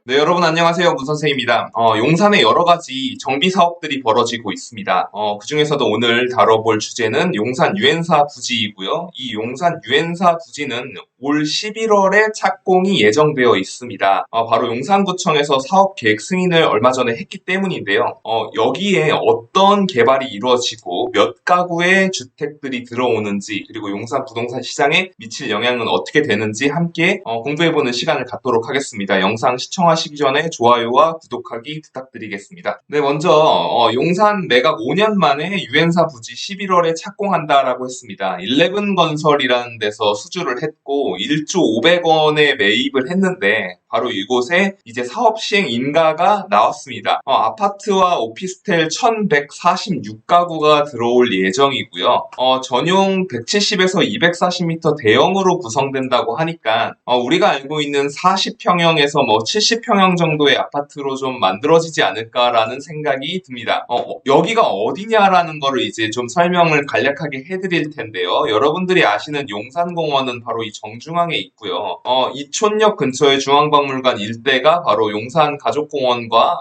네, 여러분 안녕하세요. 문선생입니다. 용산에 여러 가지 정비 사업들이 벌어지고 있습니다. 그중에서도 오늘 다뤄볼 주제는 용산 유엔사 부지이고요. 이 용산 유엔사 부지는 올 11월에 착공이 예정되어 있습니다. 바로 용산구청에서 사업 계획 승인을 얼마 전에 했기 때문인데요. 여기에 어떤 개발이 이루어지고 몇 가구의 주택들이 들어오는지, 그리고 용산 부동산 시장에 미칠 영향은 어떻게 되는지 함께 공부해보는 시간을 갖도록 하겠습니다. 영상 시청하시기 전에 좋아요와 구독하기 부탁드리겠습니다. 네, 먼저 용산 매각 5년 만에 유엔사 부지 11월에 착공한다라고 했습니다. 11건설이라는 데서 수주를 했고 1조 500원에 매입을 했는데 바로 이곳에 이제 사업 시행 인가가 나왔습니다. 아파트와 오피스텔 1146가구가 들어올 예정이고요. 전용 170에서 240m 대형으로 구성된다고 하니까 우리가 알고 있는 40평형에서 뭐 70평형 정도의 아파트로 좀 만들어지지 않을까라는 생각이 듭니다. 여기가 어디냐라는 거를 이제 좀 설명을 간략하게 해드릴 텐데요. 여러분들이 아시는 용산공원은 바로 이 정중앙에 있고요. 이촌역 근처의 중앙박물관 일대가 바로 용산가족공원과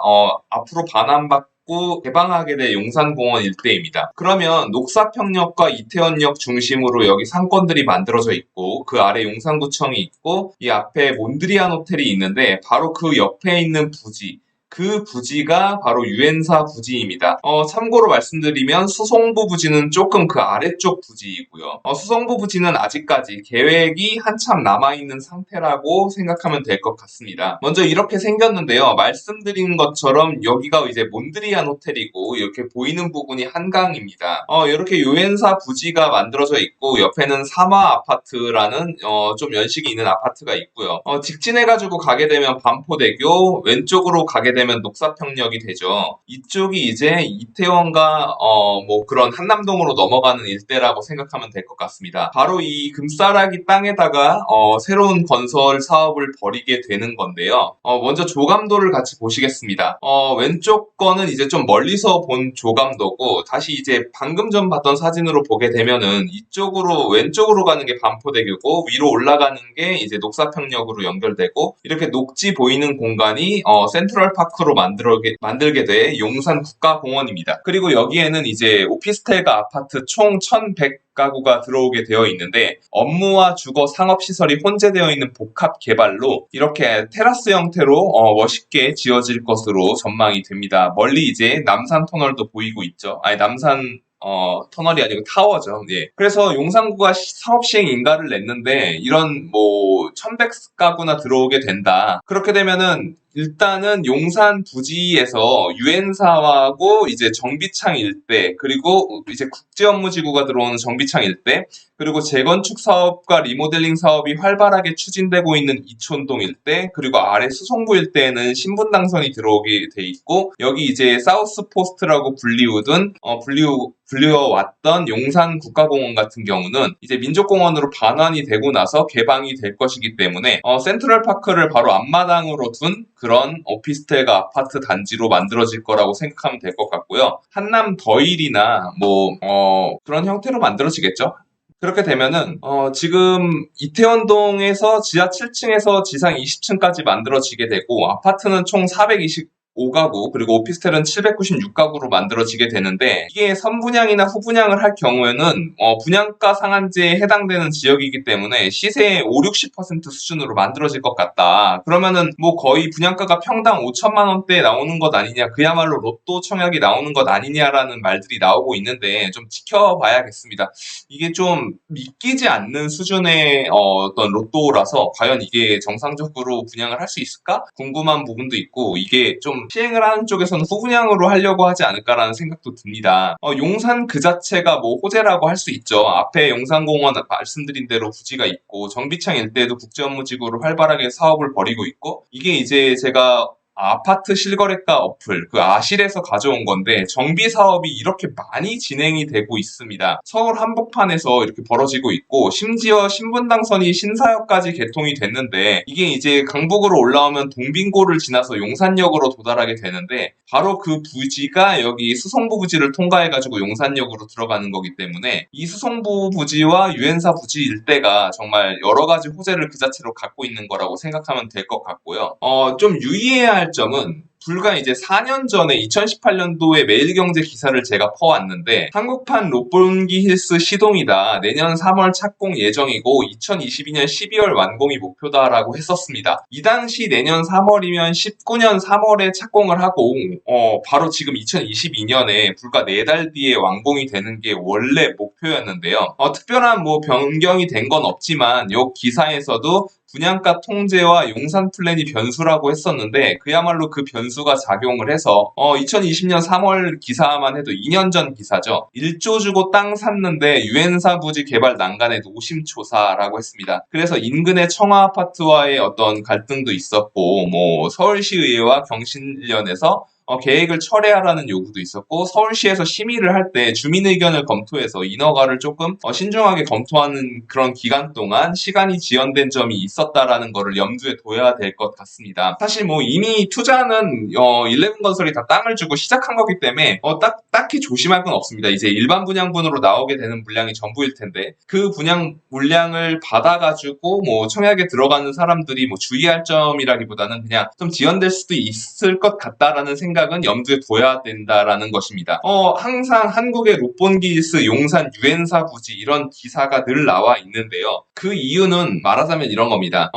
앞으로 반환받고 개방하게 될 용산공원 일대입니다. 그러면 녹사평역과 이태원역 중심으로 여기 상권들이 만들어져 있고 그 아래 용산구청이 있고 이 앞에 몬드리안 호텔이 있는데 바로 그 옆에 있는 부지, 그 부지가 바로 유엔사 부지입니다. 참고로 말씀드리면 수성부 부지는 조금 그 아래쪽 부지이고요. 수성부 부지는 아직까지 계획이 한참 남아있는 상태라고 생각하면 될 것 같습니다. 먼저 이렇게 생겼는데요. 말씀드린 것처럼 여기가 이제 몬드리안 호텔이고 이렇게 보이는 부분이 한강입니다. 이렇게 유엔사 부지가 만들어져 있고 옆에는 사마 아파트라는 좀 연식이 있는 아파트가 있고요. 직진해가지고 가게 되면 반포대교, 왼쪽으로 가게 되면 녹사평역이 되죠. 이쪽이 이제 이태원과 뭐 그런 한남동으로 넘어가는 일대라고 생각하면 될 것 같습니다. 바로 이 금싸라기 땅에다가 새로운 건설 사업을 벌이게 되는 건데요. 먼저 조감도를 같이 보시겠습니다. 왼쪽 거는 이제 좀 멀리서 본 조감도고 다시 이제 방금 전 봤던 사진으로 보게 되면은 이쪽으로 왼쪽으로 가는 게 반포대교고 위로 올라가는 게 이제 녹사평역으로 연결되고 이렇게 녹지 보이는 공간이 센트럴파크로 만들게 돼 용산 국가공원입니다. 그리고 여기에는 이제 오피스텔과 아파트 총 1100가구가 들어오게 되어 있는데 업무와 주거 상업시설이 혼재되어 있는 복합 개발로 이렇게 테라스 형태로 멋있게 지어질 것으로 전망이 됩니다. 멀리 이제 남산 터널도 보이고 있죠. 아니 남산 터널이 아니고 타워죠. 예. 그래서 용산구가 사업 시행 인가를 냈는데 이런 뭐 1100가구나 들어오게 된다. 그렇게 되면은 일단은 용산 부지에서 유엔사하고 이제 정비창 일대 그리고 이제 국제업무지구가 들어오는 정비창 일대 그리고 재건축 사업과 리모델링 사업이 활발하게 추진되고 있는 이촌동 일대 그리고 아래 수성구 일대에는 신분당선이 들어오게 돼 있고 여기 이제 사우스포스트라고 불리워왔던 용산 국가공원 같은 경우는 이제 민족공원으로 반환이 되고 나서 개방이 될 것이기 때문에 센트럴파크를 바로 앞마당으로 둔 그런 오피스텔과 아파트 단지로 만들어질 거라고 생각하면 될 것 같고요. 한남 더일이나 뭐 그런 형태로 만들어지겠죠. 그렇게 되면은 지금 이태원동에서 지하 7층에서 지상 20층까지 만들어지게 되고 아파트는 총 425가구 그리고 오피스텔은 796가구로 만들어지게 되는데 이게 선분양이나 후분양을 할 경우에는 분양가 상한제에 해당되는 지역이기 때문에 시세의 5-60% 수준으로 만들어질 것 같다. 그러면은 뭐 거의 분양가가 평당 5천만 원대 나오는 것 아니냐 그야말로 로또 청약이 나오는 것 아니냐라는 말들이 나오고 있는데 좀 지켜봐야겠습니다. 이게 좀 믿기지 않는 수준의 어떤 로또라서 과연 이게 정상적으로 분양을 할 수 있을까? 궁금한 부분도 있고 이게 좀 시행을 하는 쪽에서는 후분양으로 하려고 하지 않을까라는 생각도 듭니다. 용산 그 자체가 뭐 호재라고 할 수 있죠. 앞에 용산공원 말씀드린 대로 부지가 있고 정비창 일대에도 국제업무지구로 활발하게 사업을 벌이고 있고 이게 이제 제가 아파트 실거래가 어플, 그 아실에서 가져온 건데 정비 사업이 이렇게 많이 진행이 되고 있습니다. 서울 한복판에서 이렇게 벌어지고 있고 심지어 신분당선이 신사역까지 개통이 됐는데 이게 이제 강북으로 올라오면 동빙고를 지나서 용산역으로 도달하게 되는데 바로 그 부지가 여기 수성구 부지를 통과해가지고 용산역으로 들어가는 거기 때문에 이 수성구 부지와 유엔사 부지 일대가 정말 여러 가지 호재를 그 자체로 갖고 있는 거라고 생각하면 될 것 같고요. 좀 유의해야 할 점은 불과 이제 4년 전에 2018년도에 매일경제 기사를 제가 퍼왔는데 한국판 롯본기 힐스 시동이다. 내년 3월 착공 예정이고 2022년 12월 완공이 목표다라고 했었습니다. 이 당시 내년 3월이면 19년 3월에 착공을 하고 바로 지금 2022년에 불과 4달 뒤에 완공이 되는 게 원래 목표였는데요. 특별한 뭐 변경이 된 건 없지만 이 기사에서도 분양가 통제와 용산 플랜이 변수라고 했었는데 그야말로 그 변수가 작용을 해서 2020년 3월 기사만 해도 2년 전 기사죠. 1조 주고 땅 샀는데 유엔사 부지 개발 난간에 노심초사라고 했습니다. 그래서 인근의 청아 아파트와의 어떤 갈등도 있었고 뭐 서울시의회와 경신련에서 계획을 철회하라는 요구도 있었고 서울시에서 심의를 할 때 주민 의견을 검토해서 인허가를 조금 신중하게 검토하는 그런 기간 동안 시간이 지연된 점이 있었다라는 거를 염두에 둬야 될 것 같습니다. 사실 뭐 이미 투자는 11건설이 다 땅을 주고 시작한 거기 때문에 딱히 조심할 건 없습니다. 이제 일반 분양분으로 나오게 되는 물량이 전부일 텐데 그 분양 물량을 받아가지고 뭐 청약에 들어가는 사람들이 뭐 주의할 점이라기보다는 그냥 좀 지연될 수도 있을 것 같다라는 생각은 염두에 둬야 된다라는 것입니다. 항상 한국의 롯본기일스, 용산, 유엔사 부지 이런 기사가 늘 나와 있는데요. 그 이유는 말하자면 이런 겁니다.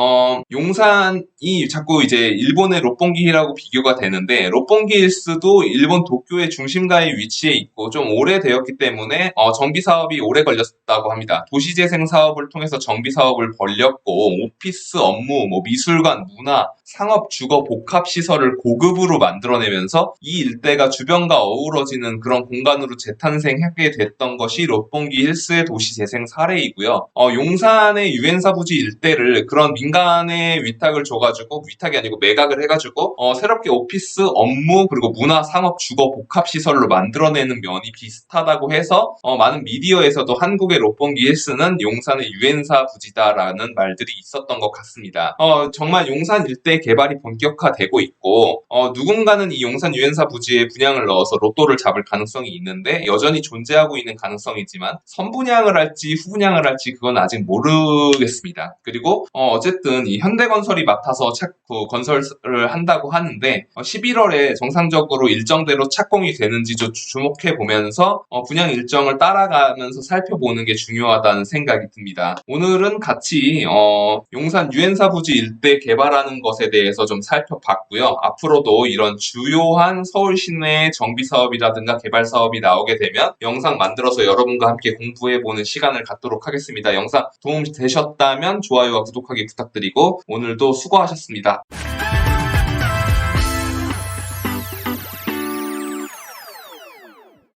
용산이 자꾸 이제 일본의 롯본기라고 비교가 되는데 롯본기일스도 일본 도쿄의 중심가에 위치해 있고 좀 오래되었기 때문에 정비 사업이 오래 걸렸다고 합니다. 도시재생 사업을 통해서 정비 사업을 벌렸고 오피스 업무, 뭐 미술관, 문화, 상업, 주거, 복합 시설을 고급으로 만들어내면서 이 일대가 주변과 어우러지는 그런 공간으로 재탄생하게 됐던 것이 롯본기 힐스의 도시재생 사례이고요. 용산의 유엔사 부지 일대를 그런 민간에 위탁을 줘가지고 위탁이 아니고 매각을 해가지고 새롭게 오피스, 업무 그리고 문화, 상업, 주거, 복합 시설로 만들어내는 면이 비슷하다고 해서 많은 미디어에서도 한국의 롯본기 힐스는 용산의 유엔사 부지다라는 말들이 있었던 것 같습니다. 정말 용산 일대 개발이 본격화되고 있고 누군가는 이 용산 유엔사 부지에 분양을 넣어서 로또를 잡을 가능성이 있는데 여전히 존재하고 있는 가능성이지만 선분양을 할지 후분양을 할지 그건 아직 모르겠습니다. 그리고 어쨌든 이 현대건설이 맡아서 건설을 한다고 하는데 11월에 정상적으로 일정대로 착공이 되는지 좀 주목해 보면서 분양 일정을 따라가면서 살펴보는 게 중요하다는 생각이 듭니다. 오늘은 같이 용산 유엔사 부지 일대 개발하는 것에 대해서 좀 살펴봤고요. 앞으로도 이런 주요한 서울 시내 정비 사업이라든가 개발 사업이 나오게 되면 영상 만들어서 여러분과 함께 공부해보는 시간을 갖도록 하겠습니다. 영상 도움 되셨다면 좋아요와 구독하기 부탁드리고 오늘도 수고하셨습니다.